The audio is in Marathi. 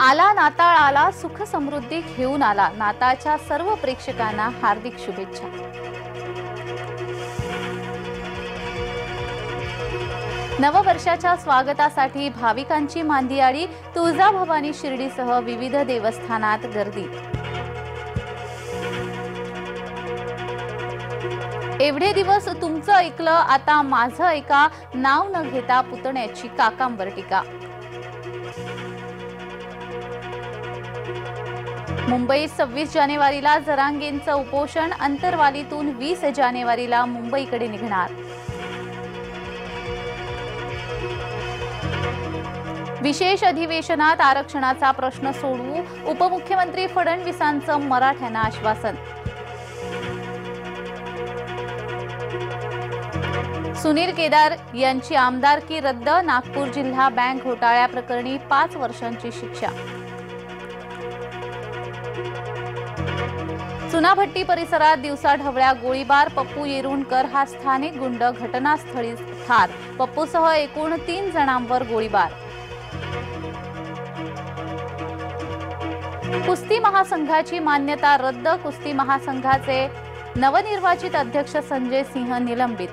आला नाताळ आला, सुख समृद्धी घेऊन आला. नाताळच्या सर्व प्रेक्षकांना हार्दिक शुभेच्छा. नववर्षाच्या स्वागतासाठी भाविकांची मांदियाळी. तुळजाभवानी शिर्डीसह विविध देवस्थानात गर्दी. एवढे दिवस तुमचं ऐकलं, आता माझं ऐका. नाव न घेता पुतण्याची काकांवर टीका. मुंबईत 26 जानेवारीला जरांगेंचं उपोषण. अंतरवालीतून 20 जानेवारीला मुंबईकडे निघणार. विशेष अधिवेशनात आरक्षणाचा प्रश्न सोडवू. उपमुख्यमंत्री फडणवीसांचं मराठ्यांना आश्वासन. सुनील केदार यांची आमदारकी रद्द. नागपूर जिल्हा बँक घोटाळ्याप्रकरणी 5 वर्षांची शिक्षा. चुनाभट्टी परिसरात दिवसाढवळ्या गोळीबार. पप्पू येरुणकर हा स्थानिक गुंड घटनास्थळी ठार. पप्पूसह एकूण 3 जणांवर गोळीबार. कुस्ती महासंघाची मान्यता रद्द. कुस्ती महासंघाचे नवनिर्वाचित अध्यक्ष संजय सिंह निलंबित.